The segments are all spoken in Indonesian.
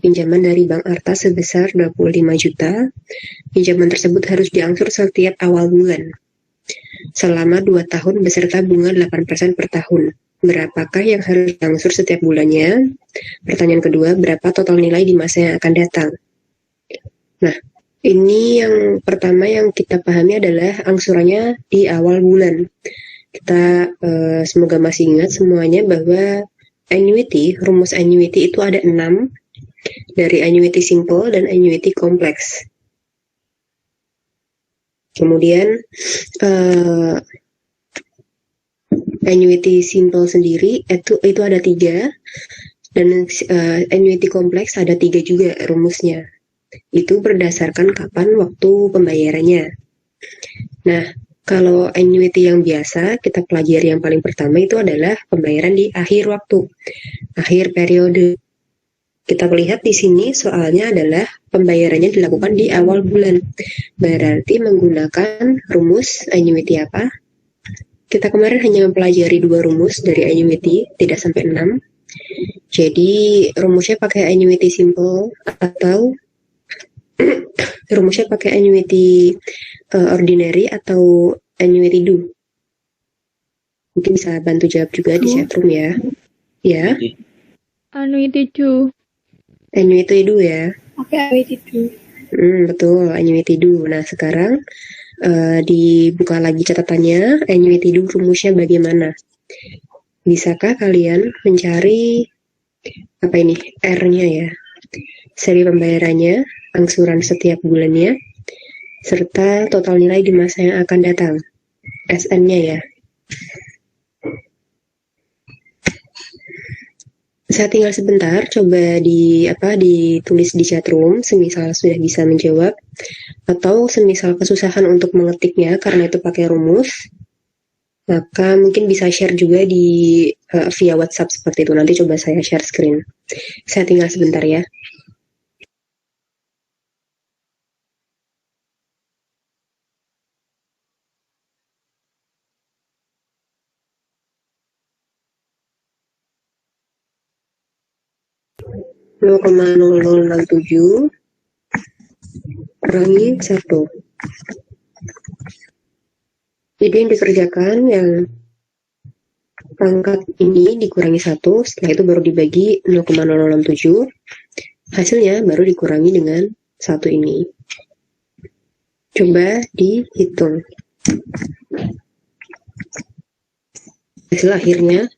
pinjaman dari Bank Arta sebesar 25 juta. Pinjaman tersebut harus diangsur setiap awal bulan selama 2 tahun beserta bunga 8% per tahun. Berapakah yang harus diangsur setiap bulannya? Pertanyaan kedua, berapa total nilai di masa yang akan datang? Nah, ini yang pertama yang kita pahami adalah angsurannya di awal bulan. Kita semoga masih ingat semuanya bahwa rumus annuity itu ada 6, dari annuity simple dan annuity kompleks. Kemudian annuity simple sendiri itu ada 3, dan annuity kompleks ada 3 juga rumusnya. Itu berdasarkan kapan waktu pembayarannya. Nah, kalau annuity yang biasa kita pelajari yang paling pertama itu adalah pembayaran di akhir waktu, akhir periode. Kita lihat di sini soalnya adalah pembayarannya dilakukan di awal bulan. Berarti menggunakan rumus annuity apa? Kita kemarin hanya mempelajari 2 rumus dari annuity, tidak sampai 6. Jadi rumusnya pakai annuity simple atau rumusnya pakai annuity ordinary atau annuity do. Mungkin bisa bantu jawab juga di chatroom ya. Ya. Annuity do. Annuity do ya. Oke, annuity do. Betul, annuity do. Nah, sekarang dibuka lagi catatannya, annuity do rumusnya bagaimana? Bisakah kalian mencari apa ini? R-nya ya. Seri pembayarannya, angsuran setiap bulannya, serta total nilai di masa yang akan datang. SN-nya ya. Saya tinggal sebentar, coba ditulis di chatroom, semisal sudah bisa menjawab, atau semisal kesusahan untuk mengetiknya karena itu pakai rumus, maka mungkin bisa share juga di via WhatsApp seperti itu. Nanti coba saya share screen. Saya tinggal sebentar ya. (0,0067 kurangi 1). Jadi yang dikerjakan yang pangkat ini dikurangi 1, setelah itu baru dibagi 0,0067, hasilnya baru dikurangi dengan 1 ini. Coba dihitung. Hasil akhirnya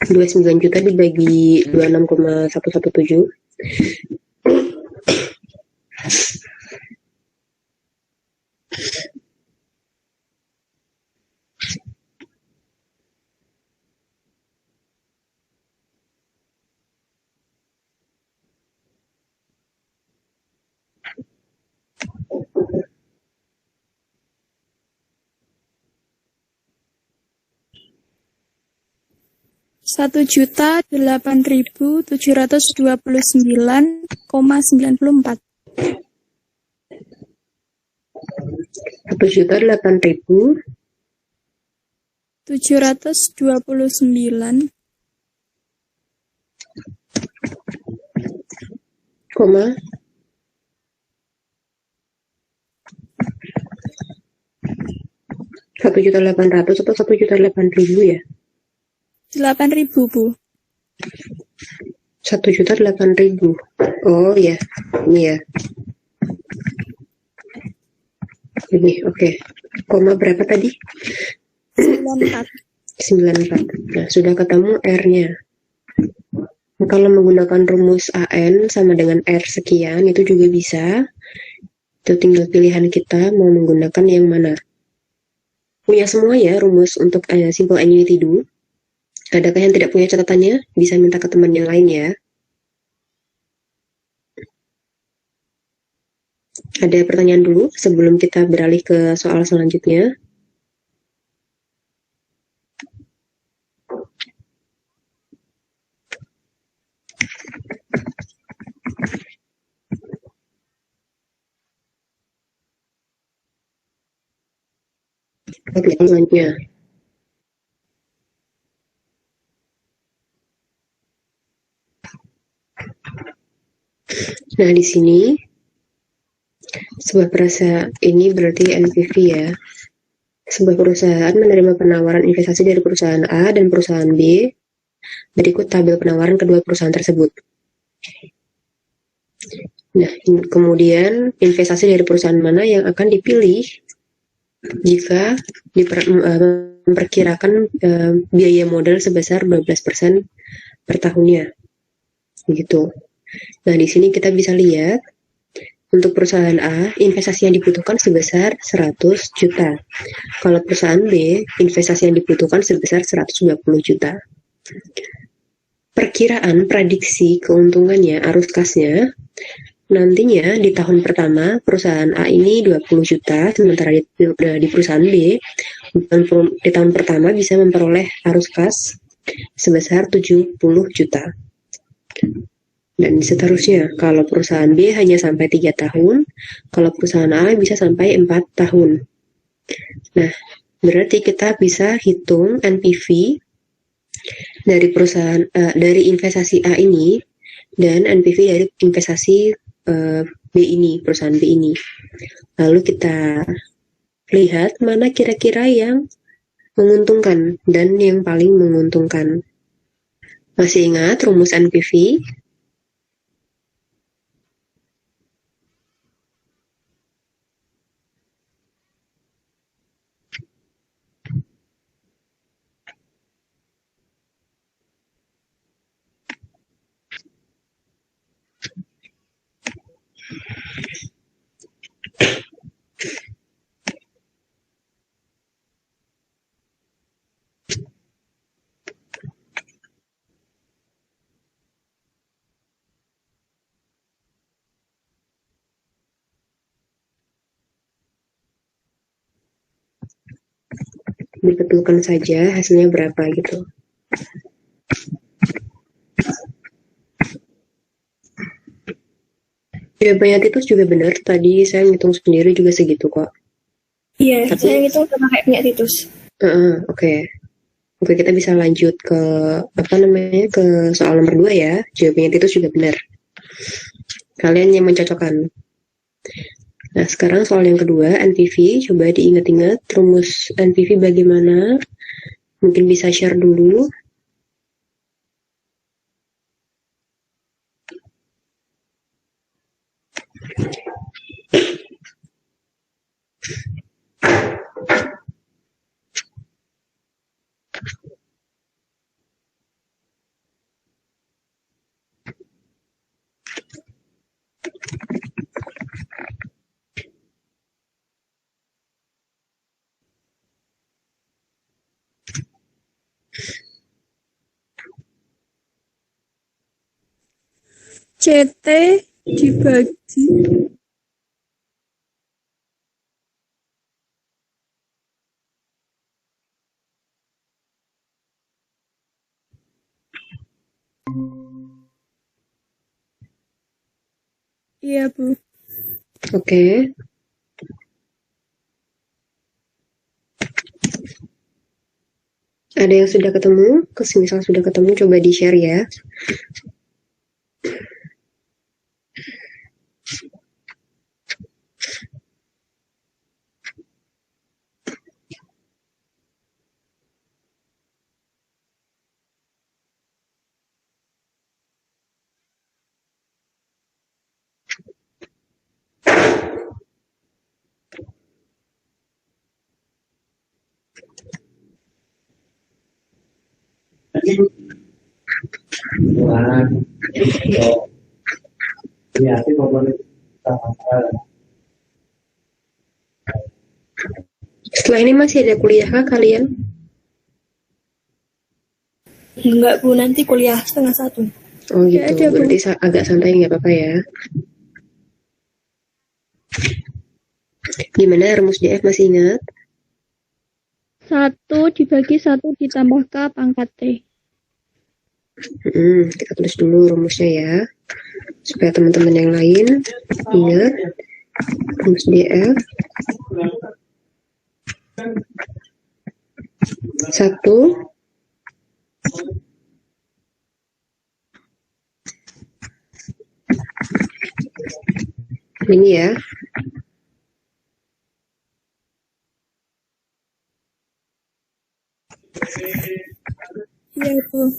29 juta dibagi 26,117. Rp1.008.729,94. 1.008.729 koma 1.800.000 atau 1.008.000 ya? 8.000, Bu. 1.008.000. Oh ya, ini ya. Ini oke. Koma berapa tadi? 94. 94. Nah, sudah ketemu R-nya. Kalau menggunakan rumus AN sama dengan R sekian, itu juga bisa. Itu tinggal pilihan kita mau menggunakan yang mana. Punya semua ya rumus untuk simple annuity do. Adakah yang tidak punya catatannya? Bisa minta ke teman yang lain ya. Ada pertanyaan dulu sebelum kita beralih ke soal selanjutnya. Oke, selanjutnya. Nah, di sini sebuah perusahaan ini berarti NPV ya. Sebuah perusahaan menerima penawaran investasi dari perusahaan A dan perusahaan B. Berikut tabel penawaran kedua perusahaan tersebut. Nah, kemudian investasi dari perusahaan mana yang akan dipilih jika memperkirakan biaya modal sebesar 12% per tahunnya. Begitu. Nah, di sini kita bisa lihat untuk perusahaan A, investasi yang dibutuhkan sebesar 100 juta. Kalau perusahaan B, investasi yang dibutuhkan sebesar 120 juta. Perkiraan prediksi keuntungannya, arus kasnya, nantinya di tahun pertama perusahaan A ini 20 juta, sementara di perusahaan B di tahun pertama bisa memperoleh arus kas sebesar 70 juta. Dan seterusnya, kalau perusahaan B hanya sampai 3 tahun, kalau perusahaan A bisa sampai 4 tahun. Nah, berarti kita bisa hitung NPV dari perusahaan dari investasi A ini dan NPV dari investasi B ini, perusahaan B ini. Lalu kita lihat mana kira-kira yang menguntungkan dan yang paling menguntungkan. Masih ingat rumus NPV? Dibetulkan saja hasilnya berapa gitu. Jawabannya Titus juga benar, tadi saya ngitung sendiri juga segitu kok. Iya, saya ngitung sama kayak punya Titus. Oke. Oke, kita bisa lanjut ke ke soal nomor 2 ya. Jawabannya Titus juga benar. Kalian yang mencocokkan. Nah, sekarang soal yang kedua, NPV. Coba diingat-ingat rumus NPV bagaimana. Mungkin bisa share dulu. CT dibagi Iya, Bu. Oke. Ada yang sudah ketemu? Misal sudah ketemu, coba di-share ya. Setelah ini masih ada kuliah kah kalian? Enggak, Bu. Nanti kuliah 12:30. Oh gitu, ada, Bu. berarti agak santai nggak apa-apa ya. Gimana rumus DF masih ingat? 1 dibagi 1 ditambah K pangkat T. Kita tulis dulu rumusnya ya. Supaya teman-teman yang lain ingat. Rumus DF. 1 1 Ini ya. Iya, Bu.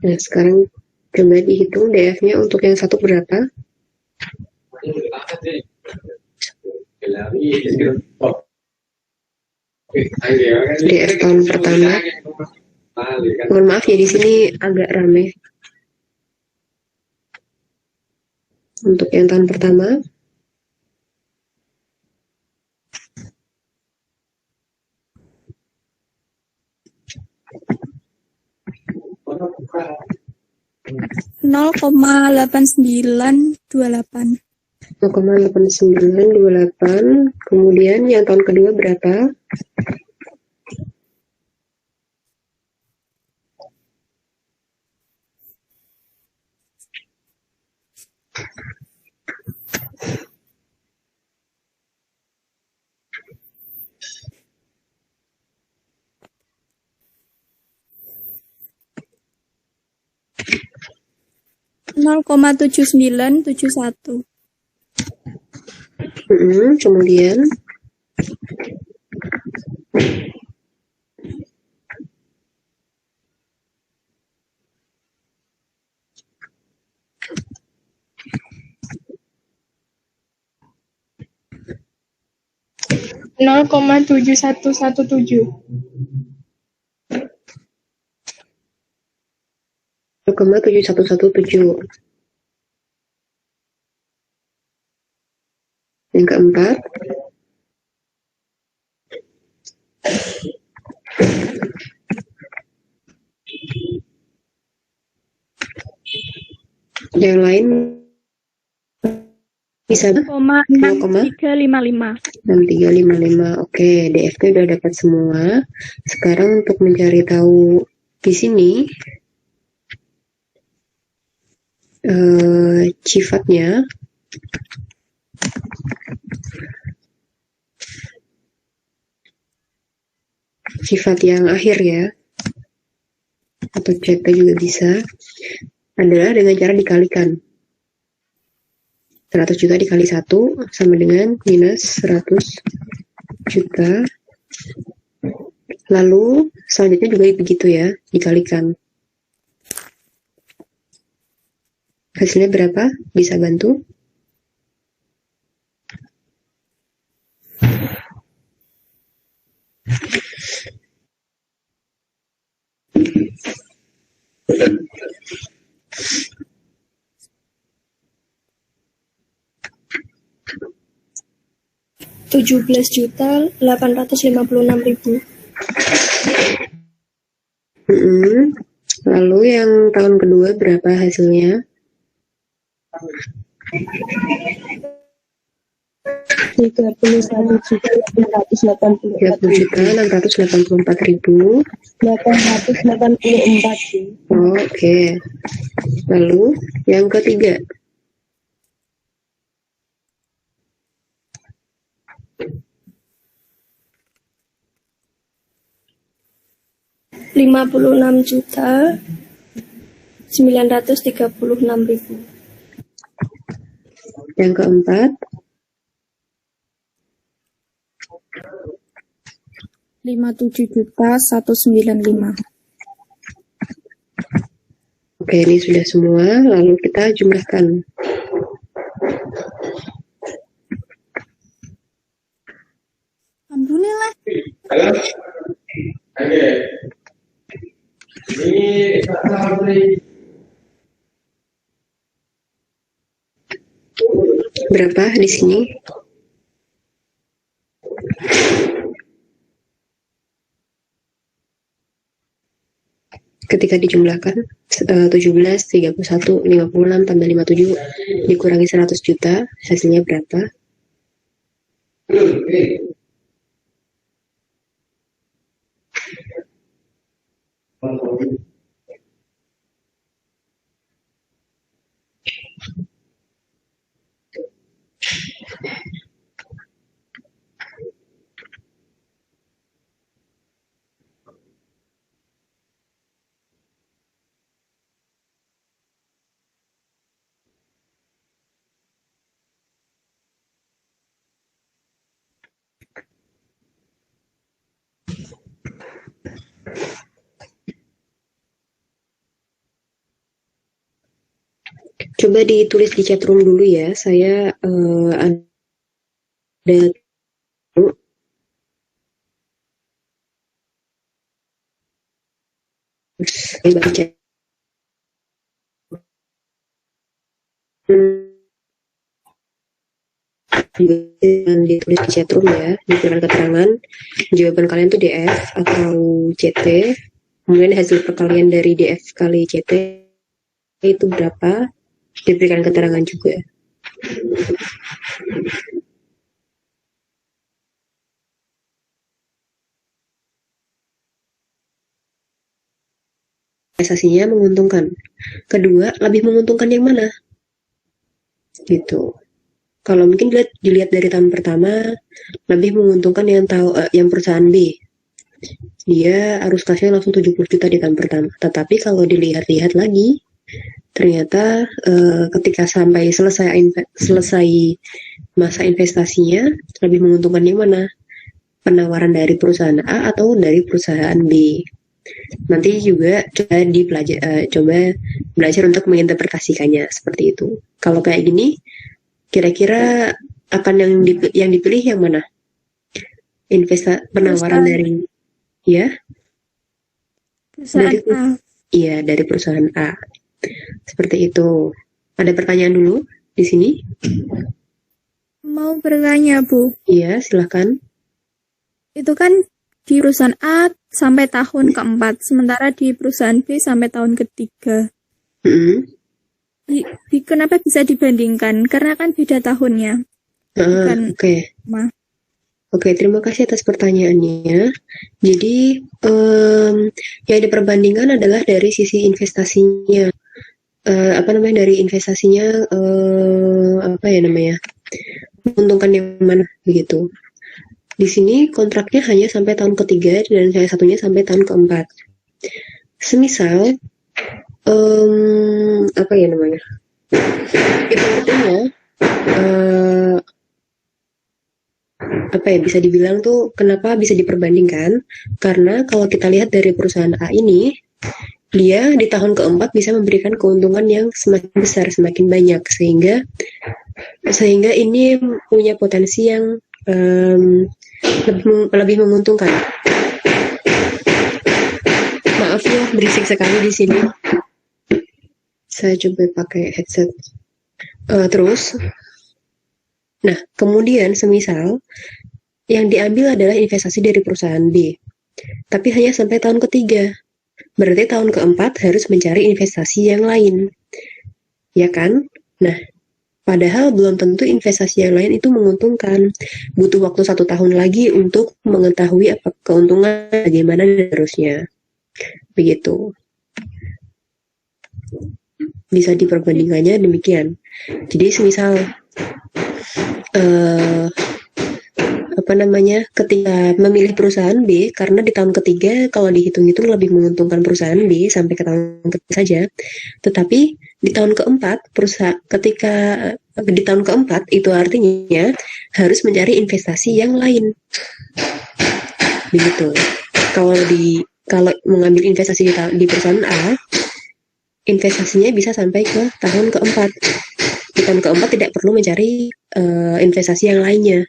Nah, sekarang coba dihitung DF-nya untuk yang satu berapa? DF tahun pertama. Mohon maaf ya, di sini agak rame. Untuk yang tahun pertama, Nol koma 8928. 0,8928. Kemudian yang tahun kedua berapa? Nol koma 7971. Kemudian 0,7117. 0,7117. Yang keempat, yang lain bisa 0,6355. 6355. Oke, DF-nya udah dapat semua. Sekarang untuk mencari tahu di sini sifatnya, sifat yang akhir ya, atau CT juga bisa, adalah dengan cara dikalikan. 100 juta dikali 1 sama dengan minus 100 juta. Lalu selanjutnya juga begitu ya, dikalikan. Hasilnya berapa? Bisa bantu? Rp17.856.000. Lalu yang tahun kedua berapa hasilnya? 30.684.884. Oke. Lalu yang ketiga. Rp56.936.000. Yang keempat. 57.195. Oke, ini sudah semua. Lalu kita jumlahkan. Alhamdulillah. Berapa di sini? Ketika dijumlahkan 17, 31, 56 tambah 57 dikurangi 100 juta, hasilnya berapa? Coba ditulis di chat room dulu ya. Saya ada saya baca ditulis di chat room ya, diberikan keterangan jawaban kalian tuh DF atau CT, kemudian hasil perkalian dari DF kali CT itu berapa, diberikan keterangan juga. Investasinya menguntungkan. Kedua, lebih menguntungkan yang mana? Gitu. Kalau mungkin dilihat dari tahun pertama, lebih menguntungkan yang perusahaan B. Dia arus kasnya langsung 70 juta di tahun pertama. Tetapi kalau dilihat-lihat lagi, ternyata ketika sampai selesai masa investasinya, lebih menguntungkan yang mana? Penawaran dari perusahaan A atau dari perusahaan B. Nanti juga coba belajar untuk menginterpretasikannya seperti itu. Kalau kayak gini, kira-kira akan yang dipilih yang mana? Penawaran dari ya? Perusahaan A. Iya, dari perusahaan A. Seperti itu. Ada pertanyaan dulu di sini? Mau bertanya, Bu. Iya, silahkan. Itu kan di perusahaan A sampai tahun keempat, sementara di perusahaan B sampai tahun ketiga. Kenapa bisa dibandingkan? Karena kan beda tahunnya. Oke, terima kasih atas pertanyaannya. Jadi, yang diperbandingkan adalah dari sisi investasinya. Dari investasinya, menguntungkan yang mana, begitu. Di sini kontraknya hanya sampai tahun ketiga dan yang satunya sampai tahun keempat. Semisal, itu artinya, bisa dibilang tuh kenapa bisa diperbandingkan? Karena kalau kita lihat dari perusahaan A ini, dia di tahun keempat bisa memberikan keuntungan yang semakin besar, semakin banyak, sehingga ini punya potensi yang lebih menguntungkan. Maaf ya, berisik sekali di sini. Saya coba pakai headset. Nah, kemudian semisal yang diambil adalah investasi dari perusahaan B, tapi hanya sampai tahun ketiga. Berarti tahun keempat harus mencari investasi yang lain, ya kan? Nah, padahal belum tentu investasi yang lain itu menguntungkan. Butuh waktu 1 tahun lagi untuk mengetahui apa keuntungan bagaimana dan seterusnya. Begitu. Bisa diperbandingannya demikian. Jadi semisal ketika memilih perusahaan B, karena di tahun ketiga kalau dihitung-hitung lebih menguntungkan perusahaan B sampai ke tahun ketiga saja. Tetapi di tahun keempat, di tahun keempat itu artinya harus mencari investasi yang lain. Begitu. Kalau mengambil investasi di perusahaan A, investasinya bisa sampai ke tahun keempat. Di tahun keempat tidak perlu mencari investasi yang lainnya.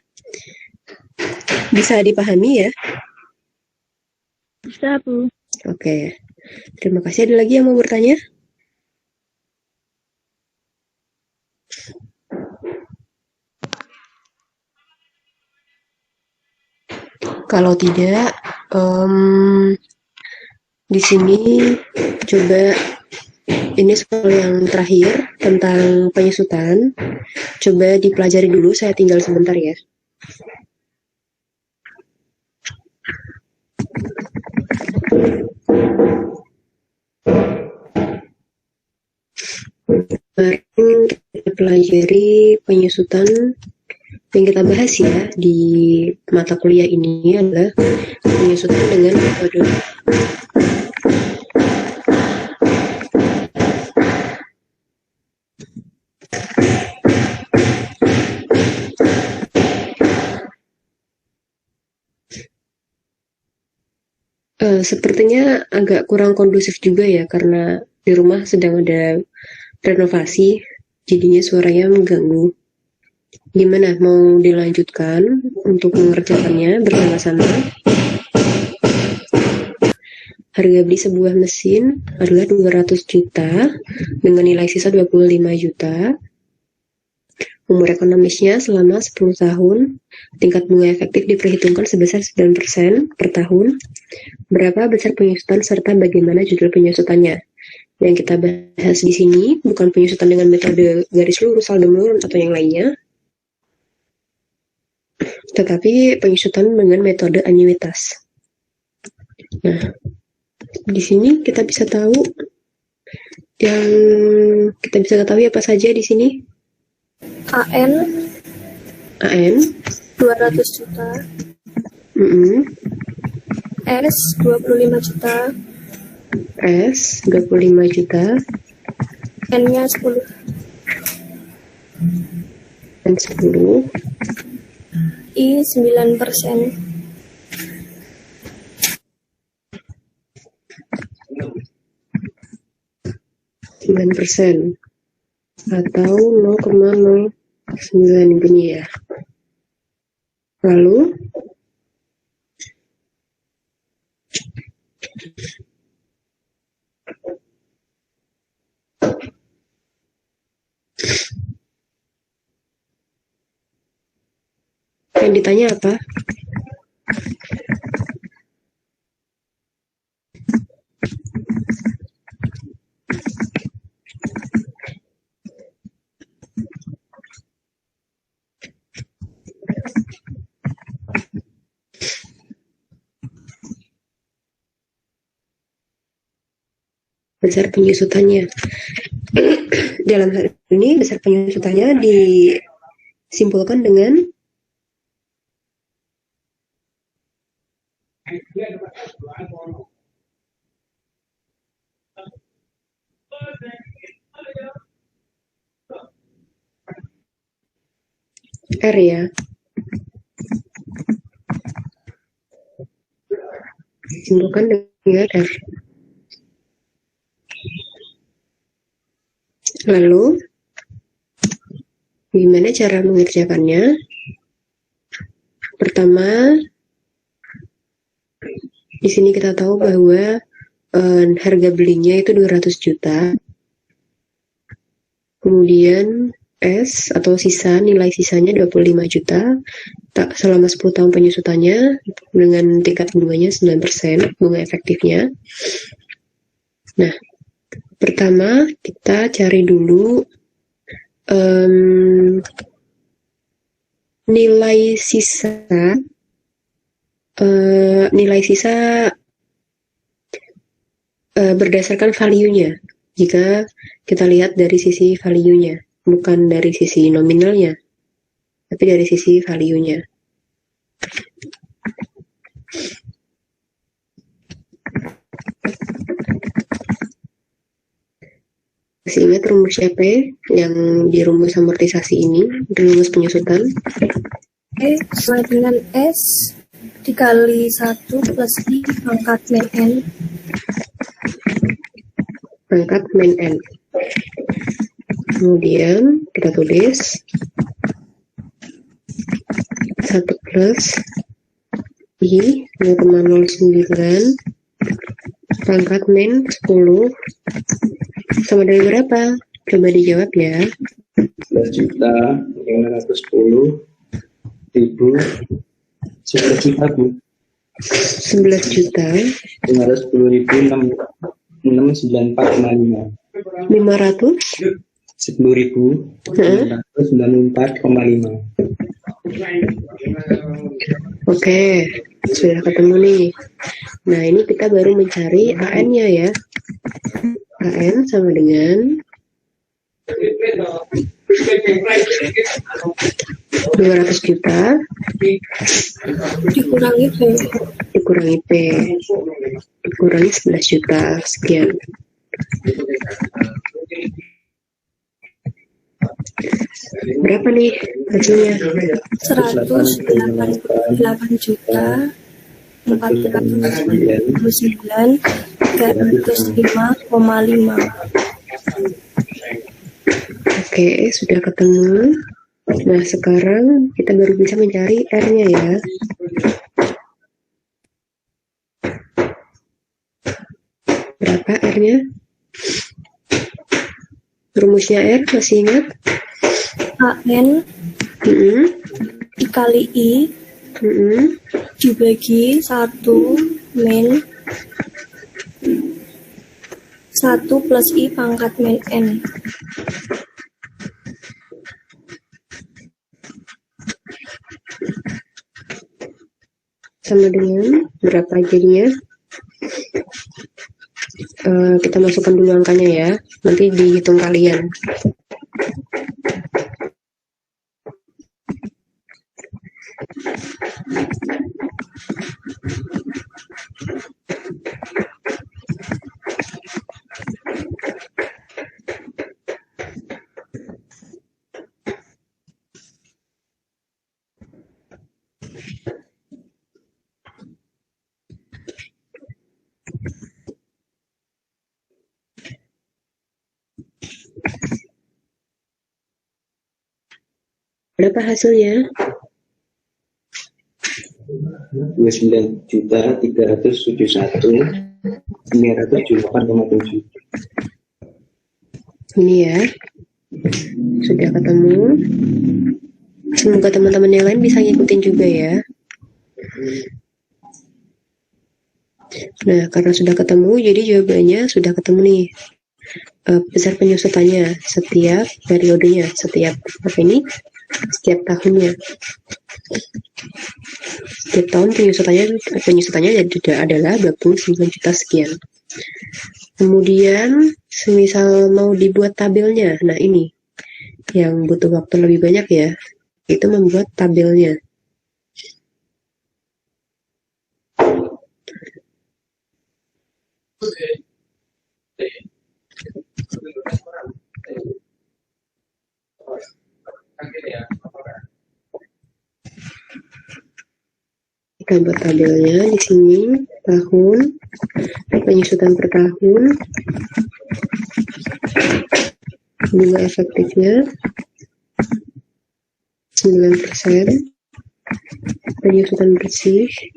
Bisa dipahami ya? Bisa, Bu. Oke. Terima kasih. Ada lagi yang mau bertanya? Kalau tidak, di sini coba ini soal yang terakhir tentang penyusutan. Coba dipelajari dulu, saya tinggal sebentar ya. Kita pelajari penyusutan yang kita bahas ya di mata kuliah ini adalah penyusutan dengan metode sepertinya agak kurang kondusif juga ya karena di rumah sedang ada renovasi. jadinya suaranya mengganggu. Gimana, mau dilanjutkan untuk mengerjakannya bersama-sama? Harga beli sebuah mesin adalah 200 juta dengan nilai sisa 25 juta. Umur ekonomisnya selama 10 tahun. Tingkat bunga efektif diperhitungkan sebesar 9% per tahun. Berapa besar penyusutan serta bagaimana judul penyusutannya? Yang kita bahas di sini bukan penyusutan dengan metode garis lurus, saldo menurun atau yang lainnya, tetapi penyusutan dengan metode anuitas. Nah, di sini kita bisa tahu apa saja di sini. AN AN 200 juta, S 25 juta, S 25 juta, N-nya 10, N 10, I 9%, 9% atau 0,09 bunyi ya. Lalu yang ditanya apa? Besar penyusutannya. Dalam hal ini besar penyusutannya disimpulkan dengan R ya. Disimpulkan dengan R. Lalu, gimana cara mengerjakannya? Pertama, di sini kita tahu bahwa harga belinya itu 200 juta. Kemudian S atau nilai sisanya 25 juta. Selama 10 tahun penyusutannya dengan tingkat bunganya 9%, bunga efektifnya. Nah, pertama kita cari dulu nilai sisa berdasarkan value-nya. Jika kita lihat dari sisi value-nya, bukan dari sisi nominalnya, tapi dari sisi value-nya. Masih ingat rumus CP yang di rumus amortisasi ini, di rumus penyusutan? sama dengan S dikali 1 plus I pangkat min N. Pangkat min N. Kemudian kita tulis 1 plus I 0,09 pangkat min 10 sama dari berapa? Coba dijawab ya. 11 juta 510 ribu 11 juta Bu 11 juta 510 ribu 694,5 500 10 ribu 694,5. Oke, sudah ketemu nih. Nah, ini kita baru mencari AN-nya ya. AN sama dengan 200 juta Dikurangi P. dikurangi P dikurangi 11 juta sekian. Berapa nih hasilnya? 108 juta 499.305,5. Oke, sudah ketemu. Nah, sekarang kita baru bisa mencari R-nya ya. Berapa R-nya? Rumusnya R, masih ingat? AN dikali I dibagi 1 min 1 plus I pangkat min N. Sama dengan berapa jadinya? Kita masukkan dulu angkanya ya, nanti dihitung kalian. Berapa hasilnya? 29.371.978,7. Ini ya, sudah ketemu. Semoga teman-teman yang lain bisa ngikutin juga ya. Nah, karena sudah ketemu, jadi jawabannya sudah ketemu nih. Besar penyusutannya setiap periodenya, setiap apa ini? Setiap tahunnya. Setiap tahun penyusutannya adalah 29 juta sekian. Kemudian, semisal mau dibuat tabelnya, nah ini yang butuh waktu lebih banyak ya, itu membuat tabelnya. Kita buat tabelnya di sini, tahun, penyusutan per tahun, bunga efektifnya 9%, penyusutan bersih 5%.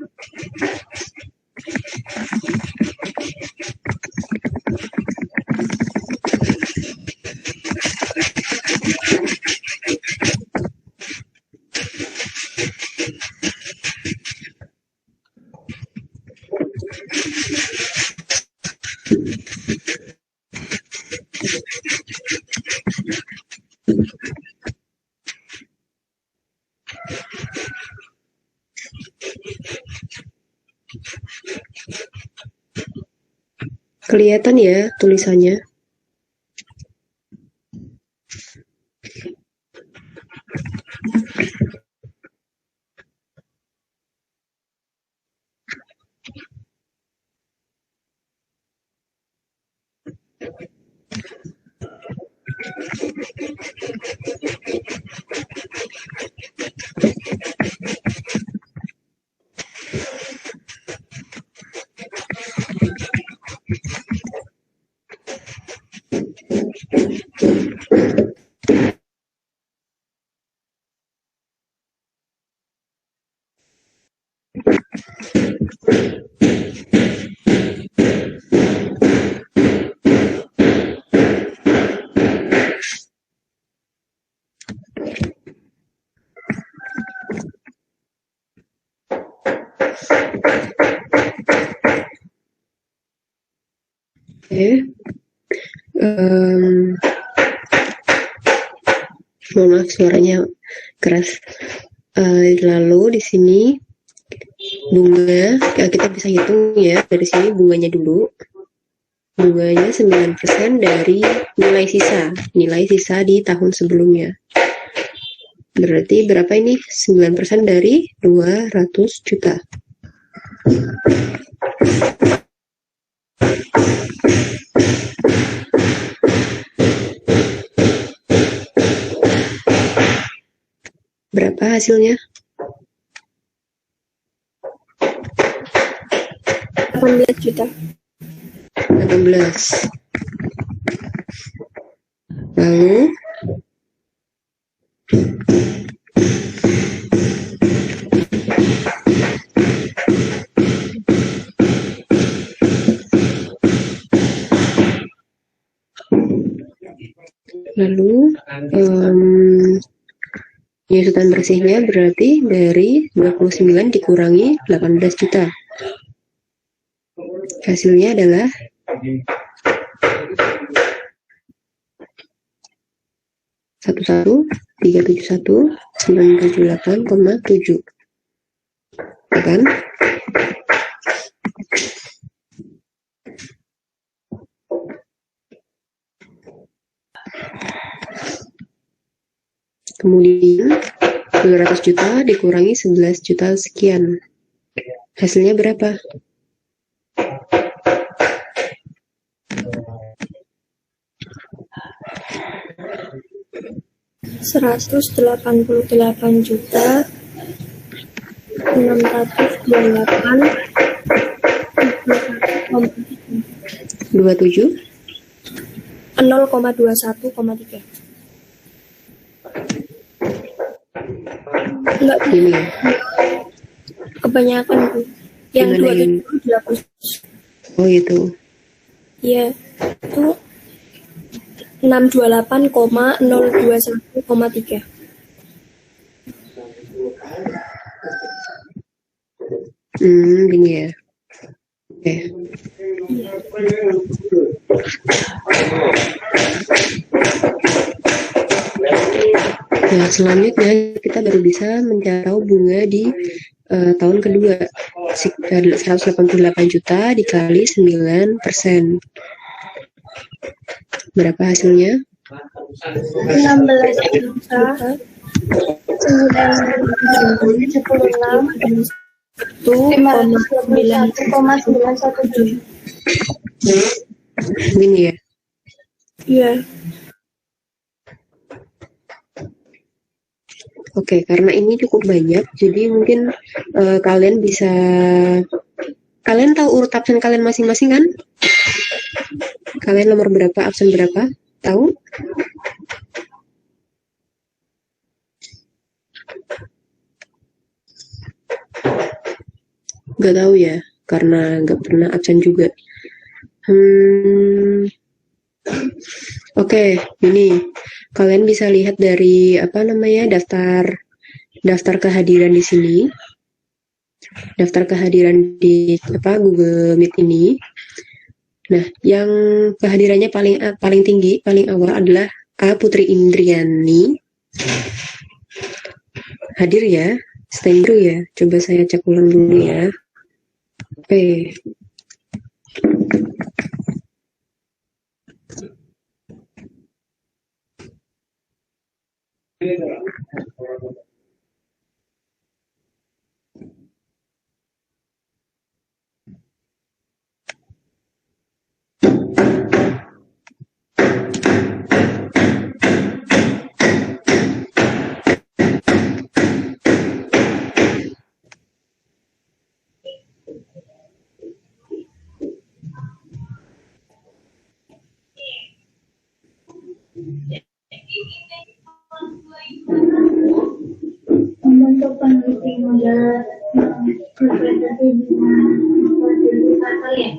Kelihatan ya tulisannya? Oke. Mohon maaf suaranya keras. Lalu di sini bunga, kita bisa hitung ya dari sini bunganya dulu. Bunganya 9% dari nilai sisa di tahun sebelumnya. Berarti berapa ini? 9% dari 200 juta. Berapa hasilnya? 18 juta. 18. Lalu Lalu penyusutan bersihnya berarti dari 29 dikurangi 18 juta. Hasilnya adalah 11.371.978,7. Ya kan? Kemudian 200 juta dikurangi 11 juta sekian. Hasilnya berapa? Rp188.628.0,3. 27? 0,21,3. Enggak, Ini ya? kebanyakan Bu. Yang Gimana 27 ini? dihapus. Oh itu. Iya, itu 628,021,3. Gini ya. Oke. Nah, selanjutnya kita baru bisa mencari bunga di tahun kedua. 188 juta dikali 9%. Berapa hasilnya? 16 juta 916,917. Gini ya. Iya. Oke, karena ini cukup banyak, jadi mungkin kalian bisa, kalian tahu urut absen kalian masing-masing kan? Kalian nomor berapa, absen berapa? Tahu? Gak tahu ya, karena gak pernah absen juga. Oke, ini kalian bisa lihat dari daftar kehadiran di sini, daftar kehadiran di Google Meet ini. Nah, yang kehadirannya paling tinggi, paling awal adalah A. Putri Indriani. Hadir ya, stand dulu ya. Coba saya cek ulang dulu ya. Oke. Untuk peneliti modal berprestasi dengan kontribusi kalian.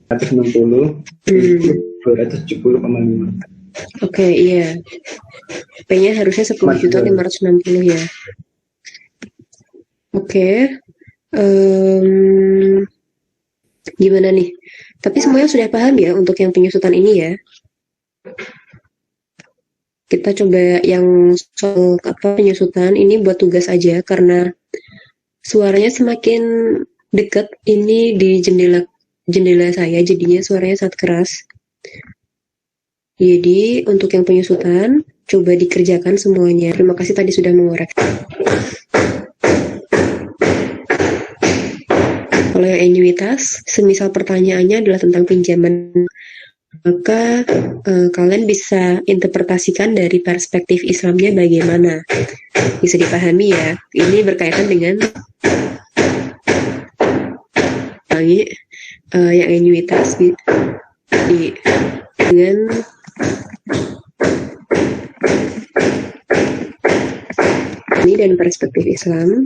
Ratus 60, 270,5. Oke, iya. P-nya harusnya 10.560 ya. Oke. Gimana nih? Tapi semuanya sudah paham ya untuk yang penyusutan ini ya. Kita coba yang soal penyusutan ini buat tugas aja karena suaranya semakin dekat ini di jendela saya, jadinya suaranya sangat keras. Jadi untuk yang penyusutan coba dikerjakan semuanya. Terima kasih tadi sudah mengoreksi. Kalau yang anuitas, semisal pertanyaannya adalah tentang pinjaman, maka kalian bisa interpretasikan dari perspektif Islamnya bagaimana. Bisa dipahami ya. Ini berkaitan dengan yang anuitas dengan ini dan perspektif Islam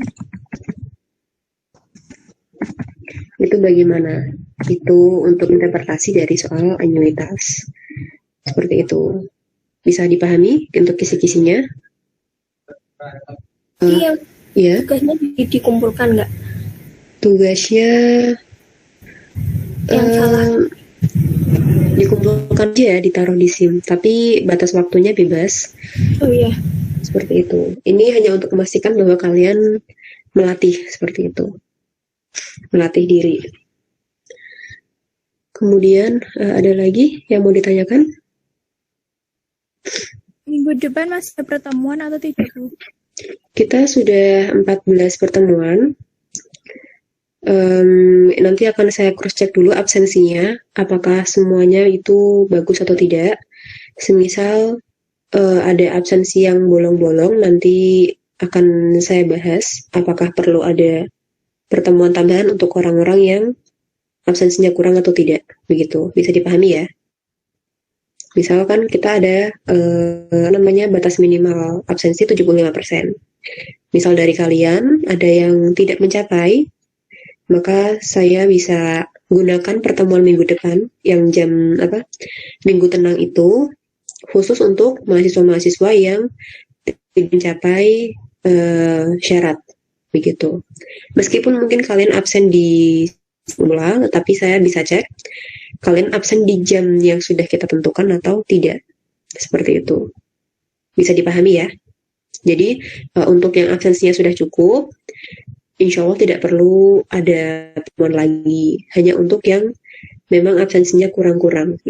itu bagaimana? Itu untuk interpretasi dari soal anuitas. Seperti itu. Bisa dipahami untuk kisi-kisinya? Iya, Ya, tugasnya dikumpulkan nggak? tugasnya Yang salah. dikumpulkan aja ya, ditaruh di SIM. Tapi batas waktunya bebas. Oh iya. Seperti itu. Ini hanya untuk memastikan bahwa kalian melatih seperti itu. Melatih diri. Kemudian ada lagi yang mau ditanyakan? Minggu depan masih ada pertemuan atau tidak, Bu? Kita sudah 14 pertemuan. Nanti akan saya cross check dulu absensinya, apakah semuanya itu bagus atau tidak. Semisal ada absensi yang bolong-bolong, nanti akan saya bahas apakah perlu ada pertemuan tambahan untuk orang-orang yang absensinya kurang atau tidak. Begitu, bisa dipahami ya. Misalkan kita ada namanya batas minimal absensi 75%. Misal dari kalian ada yang tidak mencapai, maka saya bisa gunakan pertemuan minggu depan yang jam minggu tenang itu khusus untuk mahasiswa-mahasiswa yang tidak mencapai syarat begitu. Meskipun mungkin kalian absen di semula, tetapi saya bisa cek kalian absen di jam yang sudah kita tentukan atau tidak. Seperti itu. Bisa dipahami ya. Jadi untuk yang absensinya sudah cukup, insya Allah tidak perlu ada pertemuan lagi. Hanya untuk yang memang absensinya kurang-kurang.